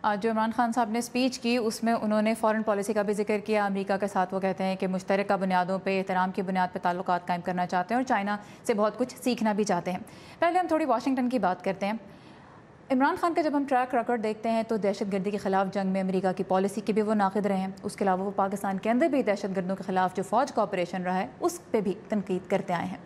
جو عمران خان صاحب نے سپیچ کی اس میں انہوں نے فارن پالیسی کا بھی ذکر کیا. امریکہ کے ساتھ وہ کہتے ہیں کہ مشترکہ بنیادوں پہ احترام کی بنیاد پہ تعلقات قائم کرنا چاہتے ہیں اور چائنا سے بہت کچھ سیکھنا بھی چاہتے ہیں. پہلے ہم تھوڑی واشنگٹن کی بات کرتے ہیں. عمران خان کا جب ہم ٹریک ریکارڈ دیکھتے ہیں تو دہشت گردی کے خلاف جنگ میں امریکہ کی پالیسی کے بھی وہ ناقد رہے ہیں. اس کے علاوہ وہ پاکستان کے اندر بھی دہشت گردوں کے خلاف جو فوج کا آپریشن رہا ہے اس پہ بھی تنقید کرتے آئے ہیں.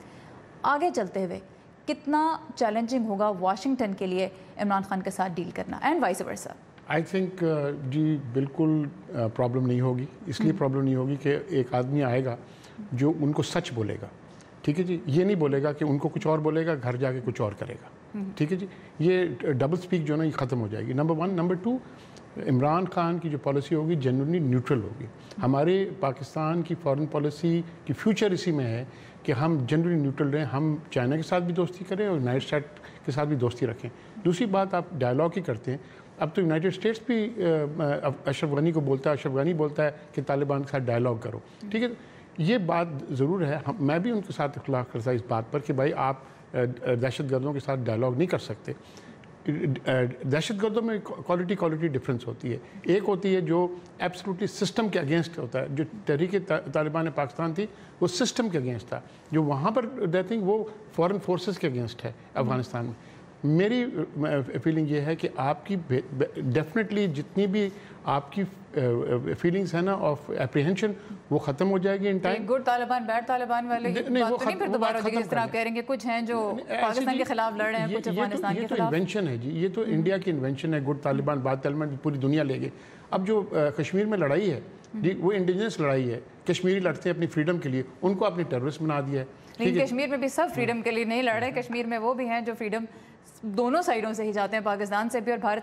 آگے چلتے ہوئے کتنا چیلنجنگ ہوگا واشنگٹن کے لیے عمران خان کے ساتھ ڈیل کرنا and vice versa? I think جی بالکل پرابلم نہیں ہوگی. اس لیے پرابلم نہیں ہوگی کہ ایک آدمی آئے گا جو ان کو سچ بولے گا. ٹھیک ہے جی, یہ نہیں بولے گا کہ ان کو کچھ اور بولے گا, گھر جا کے کچھ اور کرے گا. ٹھیک ہے جی, یہ ڈبل سپیک جو ہے نا یہ ختم ہو جائے گی. نمبر 1. نمبر 2, عمران خان کی جو پالیسی ہوگی جنرلی نیوٹرل ہوگی. ہمارے پاکستان کی فارن پالیسی کی فیوچر اسی میں ہے کہ ہم جنرلی نیوٹرل رہیں. ہم چائنا کے ساتھ بھی دوستی کریں اور یونائٹڈ اسٹیٹ کے ساتھ بھی دوستی رکھیں. دوسری بات, آپ ڈائلاگ ہی کرتے ہیں. اب تو یونائٹڈ اسٹیٹس بھی اشرف غنی کو بولتا ہے, اشرف غنی بولتا ہے کہ طالبان کے ساتھ ڈائلاگ کرو. ٹھیک ہے, یہ بات ضرور ہے. میں بھی ان کے ساتھ اختلاف کرتا اس بات پر کہ بھائی آپ دہشت گردوں کے ساتھ ڈائلاگ نہیں کر سکتے. دہشت گردوں میں کوالٹی ڈفرینس ہوتی ہے. ایک ہوتی ہے جو ایبسلوٹلی سسٹم کے اگینسٹ ہوتا ہے. جو تحریک طالبان پاکستان تھی وہ سسٹم کے اگینسٹ تھا. جو وہاں پر دیتے ہیں وہ فورن فورسز کے اگینسٹ ہے افغانستان میں. میری فیلنگ یہ ہے کہ آپ کی ڈیفینیٹلی جتنی بھی آپ کی فیلنگز ہیں نا آف اپریہنشن وہ ختم ہو جائے گی in time. Good Taliban bad Taliban والے بات تو نہیں پھر دوبارہ ہوگی جس طرح آپ کہہ رہے ہیں کہ کچھ ہیں جو پاکستان کے خلاف لڑ رہے ہیں, کچھ افغانستان کے خلاف. یہ تو انوینشن ہے جی, یہ تو انڈیا کی انوینشن ہے. گڈ طالبان بیڈ طالبان پوری دنیا لے گئے. اب جو کشمیر میں لڑائی ہے جی وہ انڈیجنس لڑائی ہے. کشمیری لڑتے ہیں اپنی فریڈم کے لیے, ان کو آپ نے ٹیررسٹ بنا دیا ہے. لیکن کشمیر میں بھی سب فریڈم کے لیے نہیں لڑ رہے. کشمیر میں وہ بھی ہیں جو فریڈم دونوں سائڈوں سے ہی جاتے ہیں, پاکستان سے بھی اور بھارت